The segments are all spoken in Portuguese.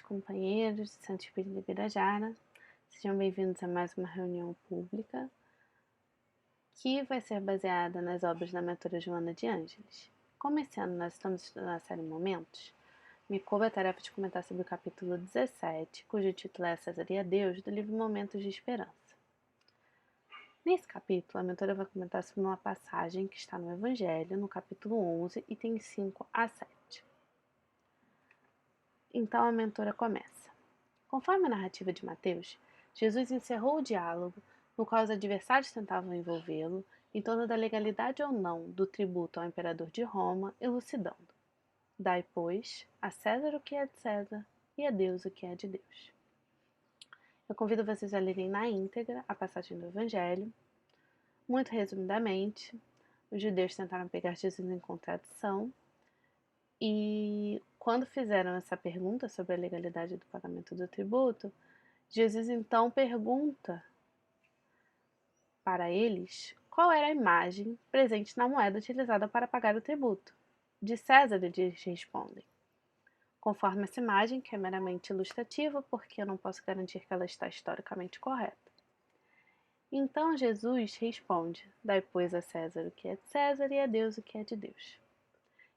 companheiros de Santo Espírito de Birajara, sejam bem-vindos a mais uma reunião pública que vai ser baseada nas obras da mentora Joana de Ângeles. Como esse ano nós estamos estudando a série Momentos, me coube a tarefa de comentar sobre o capítulo 17, cujo título é César e a Deus, do livro Momentos de Esperança. Nesse capítulo, a mentora vai comentar sobre uma passagem que está no Evangelho, no capítulo 11, itens 5 a 7. Então a mentora começa. Conforme a narrativa de Mateus, Jesus encerrou o diálogo, no qual os adversários tentavam envolvê-lo, em torno da legalidade ou não do tributo ao imperador de Roma, elucidando: Dai, pois, a César o que é de César e a Deus o que é de Deus. Eu convido vocês a lerem na íntegra a passagem do Evangelho. Muito resumidamente, os judeus tentaram pegar Jesus em contradição e, quando fizeram essa pergunta sobre a legalidade do pagamento do tributo, Jesus então pergunta para eles qual era a imagem presente na moeda utilizada para pagar o tributo. De César, eles respondem. Conforme essa imagem, que é meramente ilustrativa, porque eu não posso garantir que ela está historicamente correta. Então Jesus responde: Dai, pois, a César o que é de César e a Deus o que é de Deus.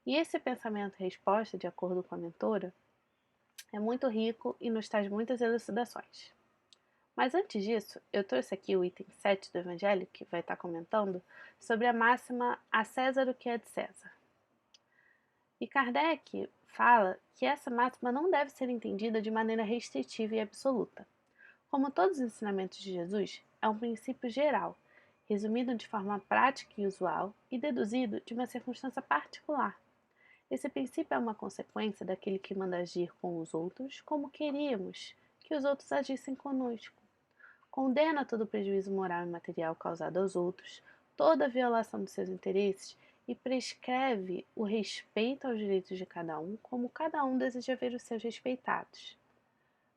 E esse pensamento-resposta, de acordo com a mentora, é muito rico e nos traz muitas elucidações. Mas antes disso, eu trouxe aqui o item 7 do Evangelho, que vai estar comentando sobre a máxima a César o que é de César. E Kardec fala que essa máxima não deve ser entendida de maneira restritiva e absoluta. Como todos os ensinamentos de Jesus, é um princípio geral, resumido de forma prática e usual e deduzido de uma circunstância particular. Esse princípio é uma consequência daquele que manda agir com os outros como queríamos que os outros agissem conosco. Condena todo prejuízo moral e material causado aos outros, toda violação dos seus interesses e prescreve o respeito aos direitos de cada um, como cada um deseja ver os seus respeitados.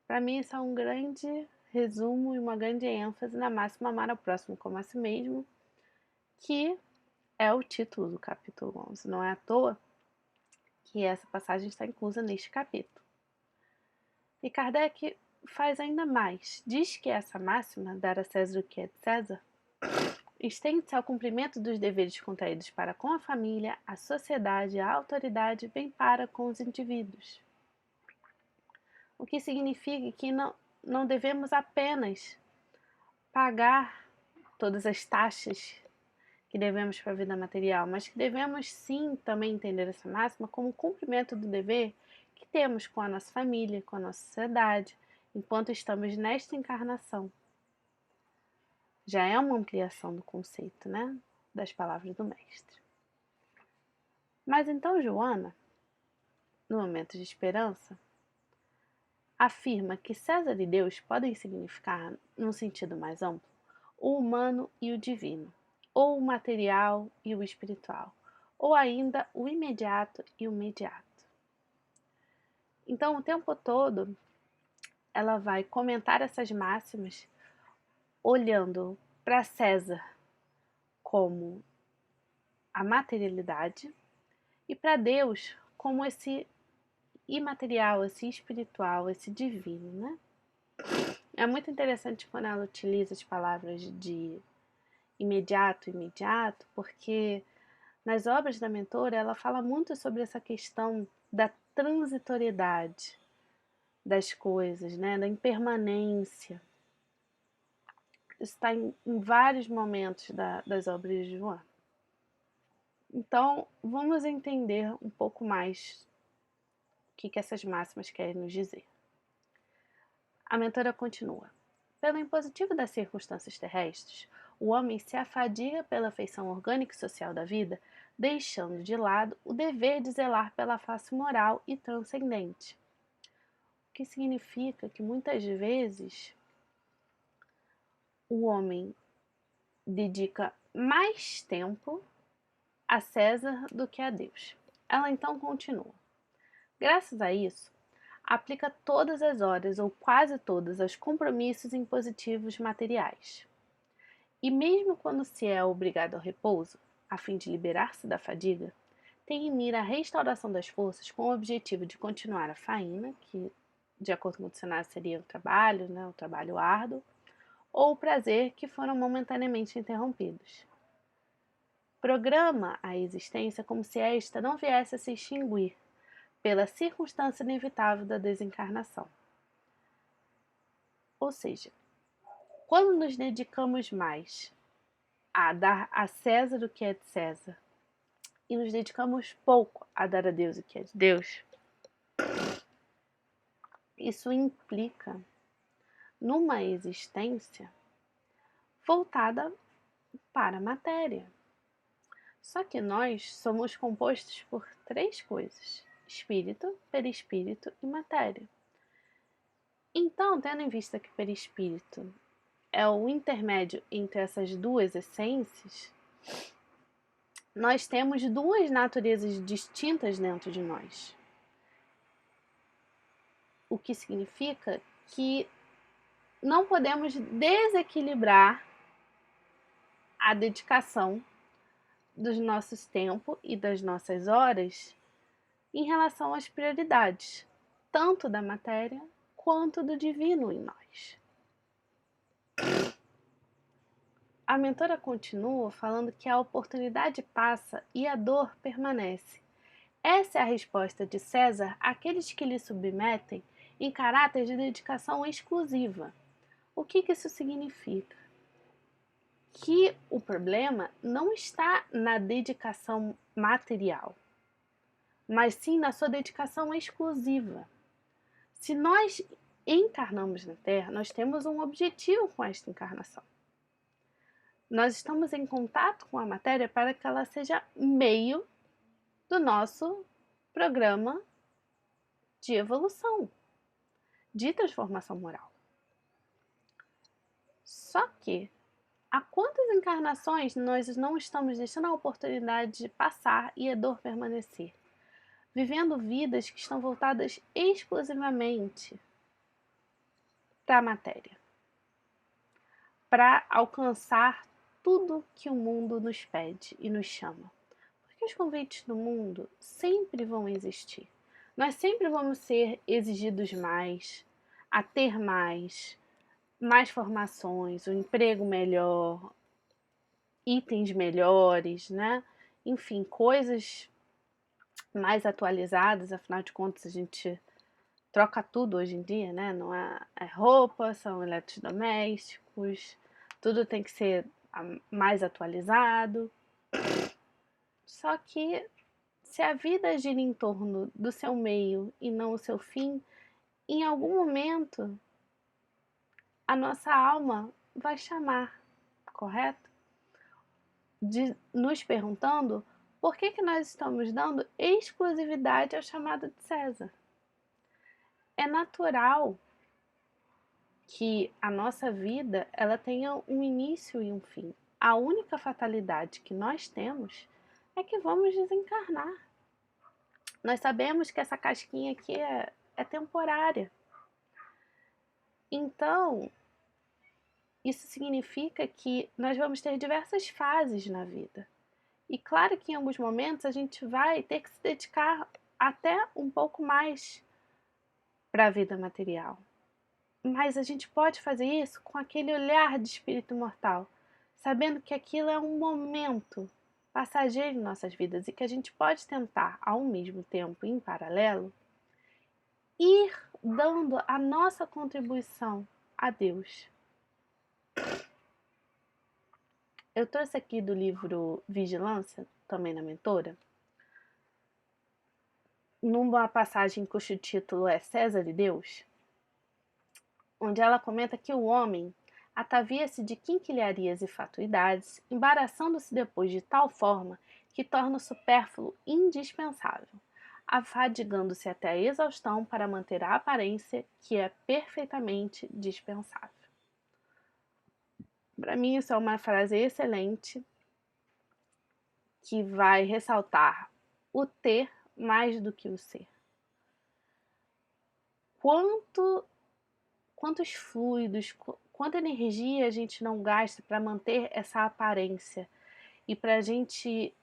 Para mim, isso é um grande resumo e uma grande ênfase na máxima amar ao próximo como a si mesmo, que é o título do capítulo 11. Não é à toa que essa passagem está inclusa neste capítulo. E Kardec faz ainda mais. Diz que essa máxima, dar a César o que é de César, estende-se ao cumprimento dos deveres contraídos para com a família, a sociedade, a autoridade, bem para com os indivíduos. O que significa que não devemos apenas pagar todas as taxas que devemos para a vida material, mas que devemos sim também entender essa máxima como cumprimento do dever que temos com a nossa família, com a nossa sociedade, enquanto estamos nesta encarnação. Já é uma ampliação do conceito, né, das palavras do mestre. Mas então Joana, no momento de esperança, afirma que César e Deus podem significar, num sentido mais amplo, o humano e o divino, ou o material e o espiritual, ou ainda o imediato e o mediato. Então, o tempo todo, ela vai comentar essas máximas olhando para César como a materialidade e para Deus como esse imaterial, esse espiritual, esse divino, né? É muito interessante quando ela utiliza as palavras de imediato, porque nas obras da mentora ela fala muito sobre essa questão da transitoriedade das coisas, né? Da impermanência. Isso está em vários momentos das obras de Joana. Então, vamos entender um pouco mais o que essas máximas querem nos dizer. A mentora continua. Pelo impositivo das circunstâncias terrestres, o homem se afadiga pela feição orgânica e social da vida, deixando de lado o dever de zelar pela face moral e transcendente. O que significa que muitas vezes o homem dedica mais tempo a César do que a Deus. Ela então continua. Graças a isso, aplica todas as horas ou quase todas aos compromissos impositivos materiais. E mesmo quando se é obrigado ao repouso, a fim de liberar-se da fadiga, tem em mira a restauração das forças com o objetivo de continuar a faina, que de acordo com o dicionário, seria o trabalho, né, o trabalho árduo, ou o prazer, que foram momentaneamente interrompidos. Programa a existência como se esta não viesse a se extinguir pela circunstância inevitável da desencarnação. Ou seja, quando nos dedicamos mais a dar a César o que é de César e nos dedicamos pouco a dar a Deus o que é de Deus, isso implica numa existência voltada para a matéria. Só que nós somos compostos por 3 coisas: espírito, perispírito e matéria. Então, tendo em vista que perispírito é o intermédio entre essas 2 essências, nós temos 2 naturezas distintas dentro de nós. O que significa que não podemos desequilibrar a dedicação dos nossos tempos e das nossas horas em relação às prioridades, tanto da matéria quanto do divino em nós. A mentora continua falando que a oportunidade passa e a dor permanece. Essa é a resposta de César àqueles que lhe submetem em caráter de dedicação exclusiva. O que isso significa? Que o problema não está na dedicação material, mas sim na sua dedicação exclusiva. Se nós encarnamos na Terra, nós temos um objetivo com esta encarnação. Nós estamos em contato com a matéria para que ela seja meio do nosso programa de evolução, de transformação moral. Só que, há quantas encarnações nós não estamos deixando a oportunidade de passar e a dor permanecer? Vivendo vidas que estão voltadas exclusivamente para a matéria, para alcançar tudo que o mundo nos pede e nos chama. Porque os convites do mundo sempre vão existir. Nós sempre vamos ser exigidos mais, a ter mais formações, um emprego melhor, itens melhores, né? Enfim, coisas mais atualizadas, afinal de contas a gente troca tudo hoje em dia, né? Não é roupa, são eletrodomésticos, tudo tem que ser mais atualizado. Só que se a vida gira em torno do seu meio e não o seu fim, em algum momento a nossa alma vai chamar, correto? Nos perguntando por que nós estamos dando exclusividade ao chamado de César. É natural que a nossa vida ela tenha um início e um fim. A única fatalidade que nós temos é que vamos desencarnar. Nós sabemos que essa casquinha aqui é temporária. Então, isso significa que nós vamos ter diversas fases na vida. E claro que em alguns momentos a gente vai ter que se dedicar até um pouco mais para a vida material. Mas a gente pode fazer isso com aquele olhar de espírito imortal, sabendo que aquilo é um momento passageiro em nossas vidas e que a gente pode tentar, ao mesmo tempo, em paralelo, ir dando a nossa contribuição a Deus. Eu trouxe aqui do livro Vigilância, também na mentora, numa passagem cujo título é César e Deus, onde ela comenta que o homem atavia-se de quinquilharias e fatuidades, embaraçando-se depois de tal forma que torna o supérfluo indispensável, afadigando-se até a exaustão para manter a aparência que é perfeitamente dispensável. Para mim, isso é uma frase excelente que vai ressaltar o ter mais do que o ser. Quantos fluidos, quanta energia a gente não gasta para manter essa aparência e para a gente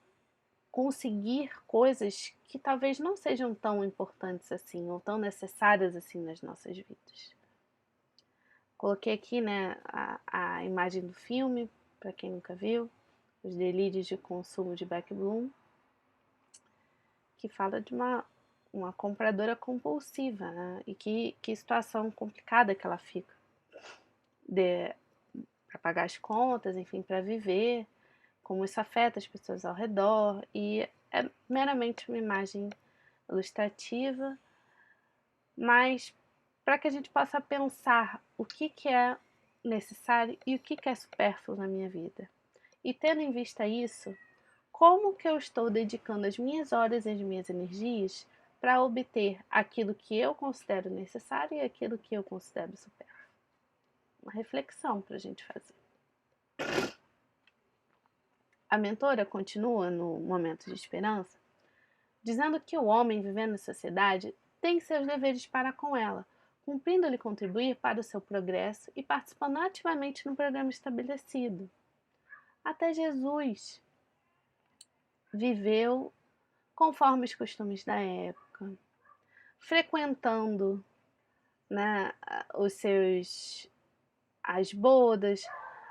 conseguir coisas que talvez não sejam tão importantes assim, ou tão necessárias assim nas nossas vidas. Coloquei aqui, né, a imagem do filme, para quem nunca viu, Os Delírios de Consumo de Beck Bloom, que fala de uma compradora compulsiva, né, e que situação complicada que ela fica para pagar as contas, enfim, para viver, como isso afeta as pessoas ao redor, e é meramente uma imagem ilustrativa, mas para que a gente possa pensar o que é necessário e o que é supérfluo na minha vida. E tendo em vista isso, como que eu estou dedicando as minhas horas e as minhas energias para obter aquilo que eu considero necessário e aquilo que eu considero supérfluo? Uma reflexão para a gente fazer. A mentora continua no Momento de Esperança, dizendo que o homem vivendo em sociedade tem seus deveres para com ela, cumprindo-lhe contribuir para o seu progresso e participando ativamente no programa estabelecido. Até Jesus viveu conforme os costumes da época, frequentando, né, as bodas,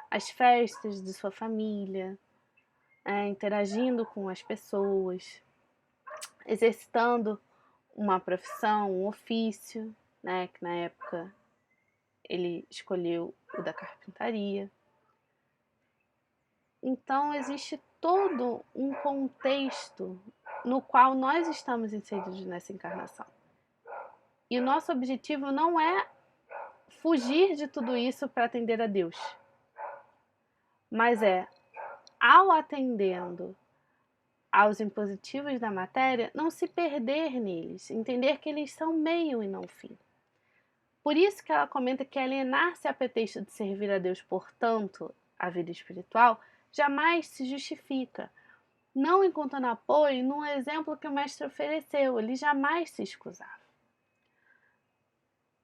as festas de sua família, interagindo com as pessoas, exercitando uma profissão, um ofício, né, que na época ele escolheu o da carpintaria. Então existe todo um contexto no qual nós estamos inseridos nessa encarnação. E o nosso objetivo não é fugir de tudo isso para atender a Deus, mas ao atendendo aos impositivos da matéria, não se perder neles, entender que eles são meio e não fim. Por isso que ela comenta que alienar-se a pretexto de servir a Deus, portanto, a vida espiritual, jamais se justifica, não encontrando apoio no exemplo que o mestre ofereceu, ele jamais se excusava.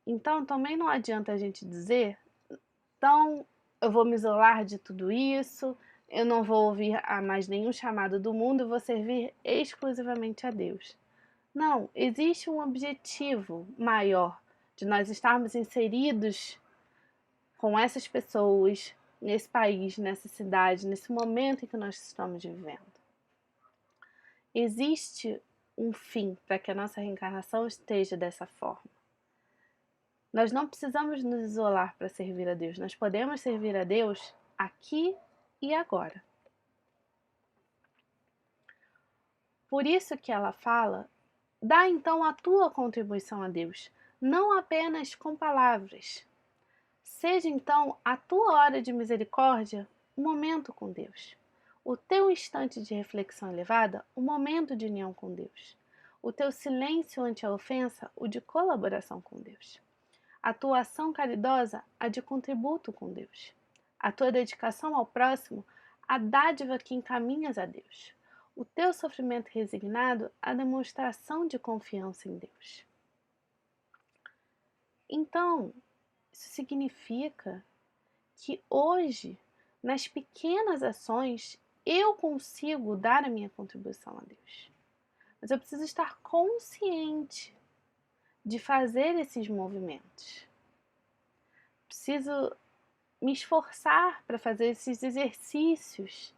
Então, também não adianta a gente dizer, então, eu vou me isolar de tudo isso, eu não vou ouvir a mais nenhum chamado do mundo, eu vou servir exclusivamente a Deus. Não, existe um objetivo maior de nós estarmos inseridos com essas pessoas, nesse país, nessa cidade, nesse momento em que nós estamos vivendo. Existe um fim para que a nossa reencarnação esteja dessa forma. Nós não precisamos nos isolar para servir a Deus, nós podemos servir a Deus aqui e agora. Por isso que ela fala, dá então a tua contribuição a Deus, não apenas com palavras. Seja então a tua hora de misericórdia um momento com Deus. O teu instante de reflexão elevada, um momento de união com Deus. O teu silêncio ante a ofensa, o de colaboração com Deus. A tua ação caridosa, a de contributo com Deus. A tua dedicação ao próximo, a dádiva que encaminhas a Deus. O teu sofrimento resignado, a demonstração de confiança em Deus. Então, isso significa que hoje, nas pequenas ações, eu consigo dar a minha contribuição a Deus. Mas eu preciso estar consciente de fazer esses movimentos. Preciso me esforçar para fazer esses exercícios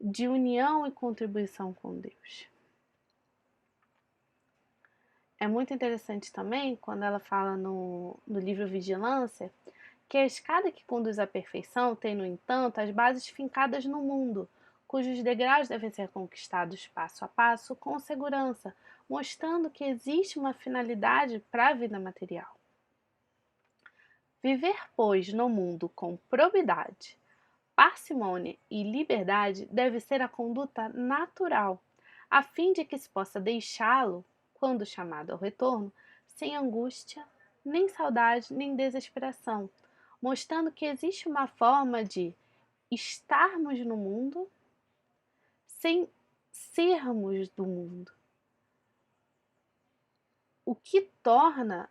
de união e contribuição com Deus. É muito interessante também quando ela fala no livro Vigilância que a escada que conduz à perfeição tem, no entanto, as bases fincadas no mundo, cujos degraus devem ser conquistados passo a passo com segurança, mostrando que existe uma finalidade para a vida material. Viver, pois, no mundo com probidade, parcimônia e liberdade deve ser a conduta natural, a fim de que se possa deixá-lo, quando chamado ao retorno, sem angústia, nem saudade, nem desesperação, mostrando que existe uma forma de estarmos no mundo sem sermos do mundo. O que torna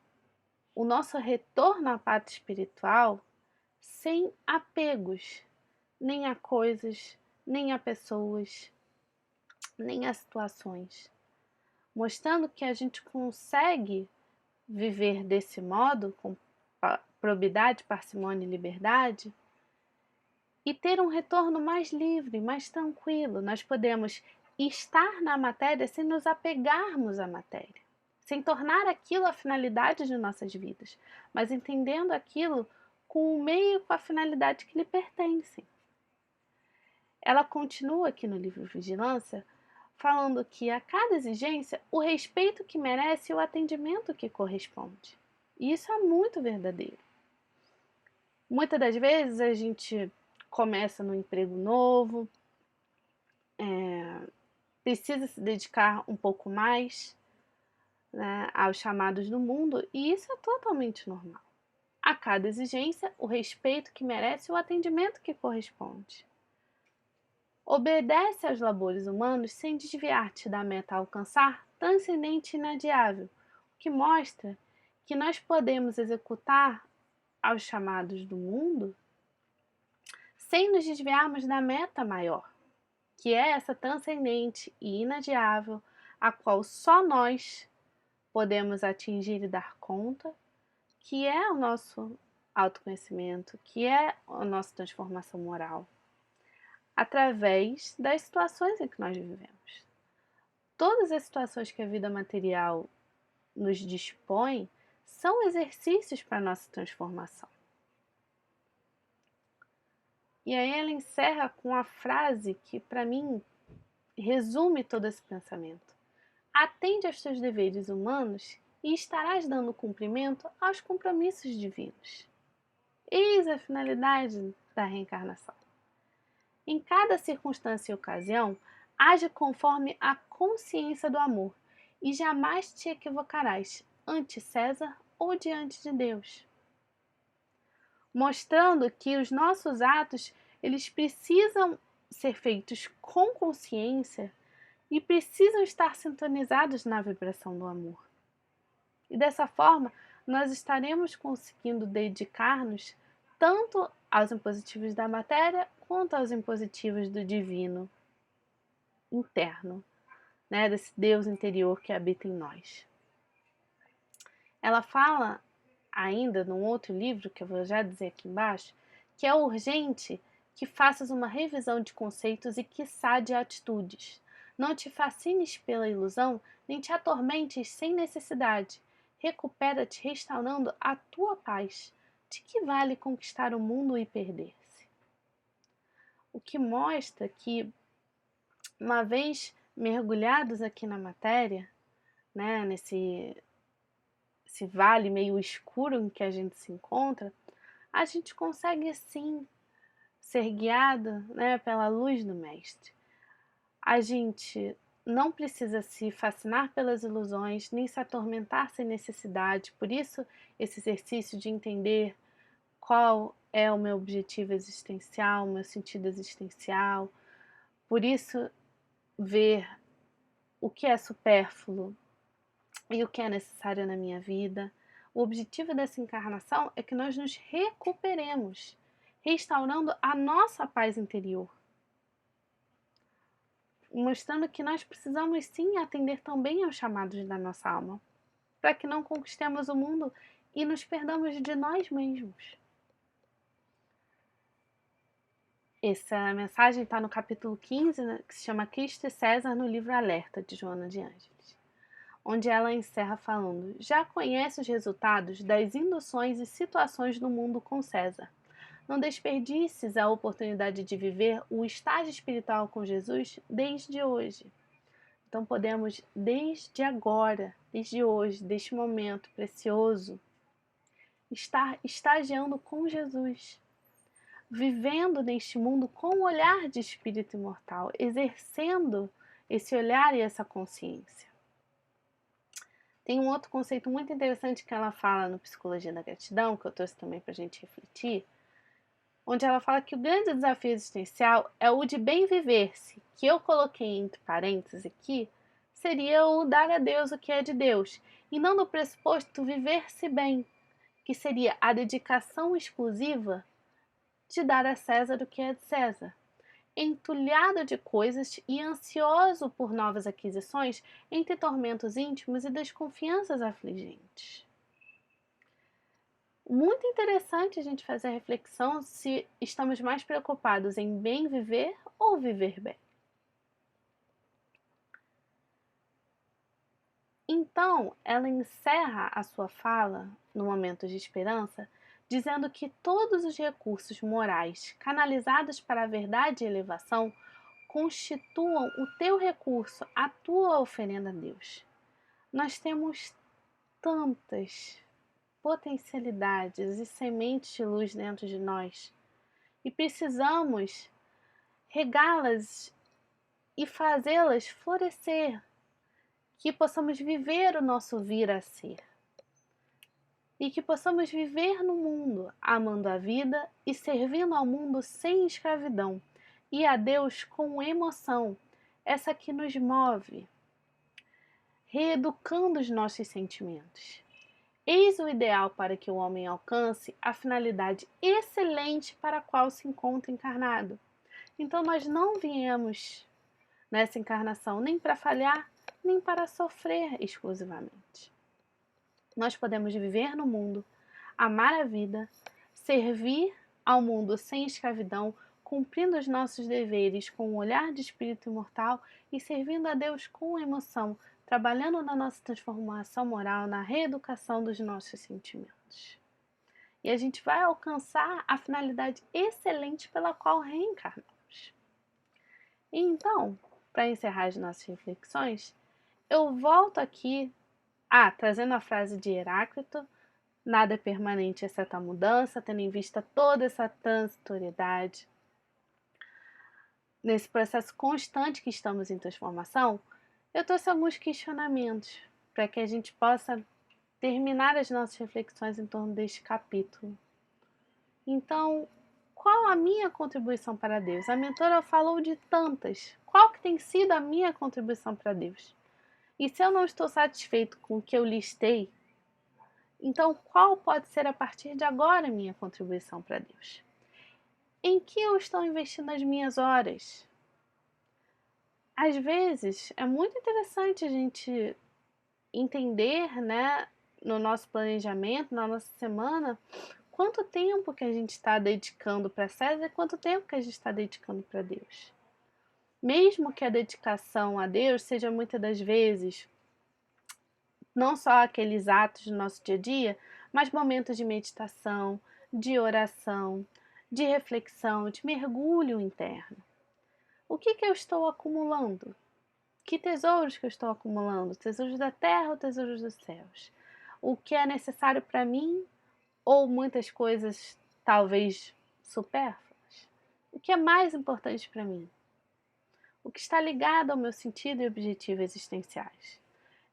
o nosso retorno à pátria espiritual sem apegos, nem a coisas, nem a pessoas, nem as situações, mostrando que a gente consegue viver desse modo, com probidade, parcimônia e liberdade, e ter um retorno mais livre, mais tranquilo. Nós podemos estar na matéria sem nos apegarmos à matéria, sem tornar aquilo a finalidade de nossas vidas, mas entendendo aquilo com o meio, com a finalidade que lhe pertencem. Ela continua aqui no livro Vigilância, falando que a cada exigência, o respeito que merece e o atendimento que corresponde. E isso é muito verdadeiro. Muitas das vezes a gente começa no emprego novo, precisa se dedicar um pouco mais, né, aos chamados do mundo, e isso é totalmente normal. A cada exigência, o respeito que merece e o atendimento que corresponde. Obedece aos labores humanos sem desviar-te da meta a alcançar, transcendente e inadiável, o que mostra que nós podemos executar aos chamados do mundo sem nos desviarmos da meta maior, que é essa transcendente e inadiável, a qual só nós podemos atingir e dar conta, que é o nosso autoconhecimento, que é a nossa transformação moral, através das situações em que nós vivemos. Todas as situações que a vida material nos dispõe são exercícios para a nossa transformação. E aí ela encerra com a frase que, para mim, resume todo esse pensamento. Atende aos teus deveres humanos e estarás dando cumprimento aos compromissos divinos. Eis a finalidade da reencarnação. Em cada circunstância e ocasião, age conforme a consciência do amor e jamais te equivocarás ante César ou diante de Deus. Mostrando que os nossos atos, eles precisam ser feitos com consciência e precisam estar sintonizados na vibração do amor. E dessa forma, nós estaremos conseguindo dedicar-nos tanto aos impositivos da matéria quanto aos impositivos do divino interno, né, desse Deus interior que habita em nós. Ela fala ainda num outro livro, que eu vou já dizer aqui embaixo, que é urgente que faças uma revisão de conceitos e quiçá de atitudes. Não te fascines pela ilusão, nem te atormentes sem necessidade. Recupera-te restaurando a tua paz. De que vale conquistar o mundo e perder-se? O que mostra que, uma vez mergulhados aqui na matéria, né, nesse vale meio escuro em que a gente se encontra, a gente consegue sim ser guiado, né, pela luz do Mestre. A gente não precisa se fascinar pelas ilusões, nem se atormentar sem necessidade. Por isso, esse exercício de entender qual é o meu objetivo existencial, o meu sentido existencial. Por isso, ver o que é supérfluo e o que é necessário na minha vida. O objetivo dessa encarnação é que nós nos recuperemos, restaurando a nossa paz interior, mostrando que nós precisamos sim atender também aos chamados da nossa alma, para que não conquistemos o mundo e nos perdamos de nós mesmos. Essa mensagem está no capítulo 15, né, que se chama Cristo e César, no livro Alerta, de Joana de Ângeles, onde ela encerra falando: já conhece os resultados das induções e situações do mundo com César. Não desperdices a oportunidade de viver o estágio espiritual com Jesus desde hoje. Então podemos, desde agora, desde hoje, deste momento precioso, estar estagiando com Jesus, vivendo neste mundo com o olhar de espírito imortal, exercendo esse olhar e essa consciência. Tem um outro conceito muito interessante que ela fala no Psicologia da Gratidão, que eu trouxe também para a gente refletir, onde ela fala que o grande desafio existencial é o de bem viver-se, que eu coloquei entre parênteses aqui, seria o dar a Deus o que é de Deus, e não no pressuposto viver-se bem, que seria a dedicação exclusiva de dar a César o que é de César. entulhado de coisas e ansioso por novas aquisições, entre tormentos íntimos e desconfianças afligentes. Muito interessante a gente fazer a reflexão se estamos mais preocupados em bem viver ou viver bem. Então, ela encerra a sua fala, no momento de esperança, dizendo que todos os recursos morais canalizados para a verdade e elevação constituam o teu recurso, a tua oferenda a Deus. Nós temos tantas potencialidades e sementes de luz dentro de nós e precisamos regá-las e fazê-las florescer, que possamos viver o nosso vir a ser e que possamos viver no mundo amando a vida e servindo ao mundo sem escravidão e a Deus com emoção, essa que nos move, reeducando os nossos sentimentos. Eis o ideal para que o homem alcance a finalidade excelente para a qual se encontra encarnado. Então nós não viemos nessa encarnação nem para falhar, nem para sofrer exclusivamente. Nós podemos viver no mundo, amar a vida, servir ao mundo sem escravidão, cumprindo os nossos deveres com um olhar de espírito imortal e servindo a Deus com emoção, trabalhando na nossa transformação moral, na reeducação dos nossos sentimentos. E a gente vai alcançar a finalidade excelente pela qual reencarnamos. E então, para encerrar as nossas reflexões, eu volto aqui, trazendo a frase de Heráclito: nada é permanente exceto a mudança, tendo em vista toda essa transitoriedade. Nesse processo constante que estamos em transformação, eu trouxe alguns questionamentos para que a gente possa terminar as nossas reflexões em torno deste capítulo. Então, qual a minha contribuição para Deus? A mentora falou de tantas. Qual que tem sido a minha contribuição para Deus? E se eu não estou satisfeito com o que eu listei, então qual pode ser a partir de agora a minha contribuição para Deus? Em que eu estou investindo as minhas horas? Às vezes é muito interessante a gente entender, né, no nosso planejamento, na nossa semana, quanto tempo que a gente está dedicando para César e quanto tempo que a gente está dedicando para Deus. Mesmo que a dedicação a Deus seja muitas das vezes não só aqueles atos do nosso dia a dia, mas momentos de meditação, de oração, de reflexão, de mergulho interno. O que eu estou acumulando? Que tesouros que eu estou acumulando? Tesouros da terra ou tesouros dos céus? O que é necessário para mim ou muitas coisas talvez supérfluas? O que é mais importante para mim? O que está ligado ao meu sentido e objetivo existenciais?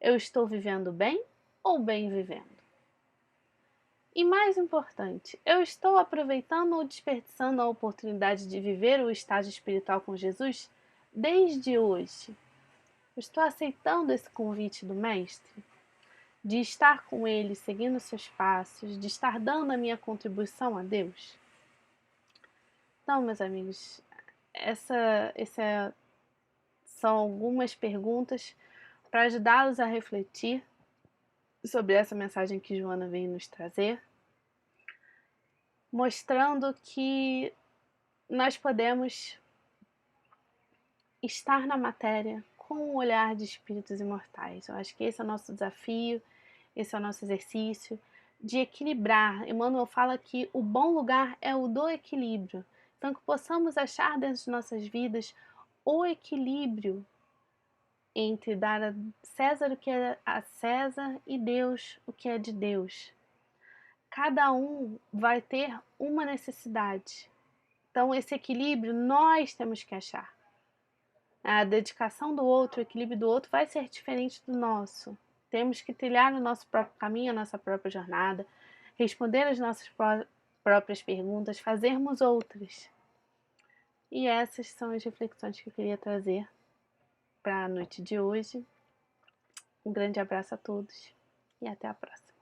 Eu estou vivendo bem ou bem vivendo? E mais importante, eu estou aproveitando ou desperdiçando a oportunidade de viver o estágio espiritual com Jesus desde hoje? Eu estou aceitando esse convite do Mestre? De estar com Ele, seguindo seus passos, de estar dando a minha contribuição a Deus? Então, meus amigos, são algumas perguntas para ajudá-los a refletir sobre essa mensagem que Joana veio nos trazer, mostrando que nós podemos estar na matéria com o olhar de espíritos imortais. Eu acho que esse é o nosso desafio, esse é o nosso exercício de equilibrar. Emmanuel fala que o bom lugar é o do equilíbrio. Então, que possamos achar dentro de nossas vidas o equilíbrio entre dar a César o que é a César e Deus o que é de Deus. Cada um vai ter uma necessidade. Então, esse equilíbrio nós temos que achar. A dedicação do outro, o equilíbrio do outro vai ser diferente do nosso. Temos que trilhar o nosso próprio caminho, a nossa própria jornada, responder as nossas próprias perguntas, fazermos outras. E essas são as reflexões que eu queria trazer para a noite de hoje. Um grande abraço a todos e até a próxima.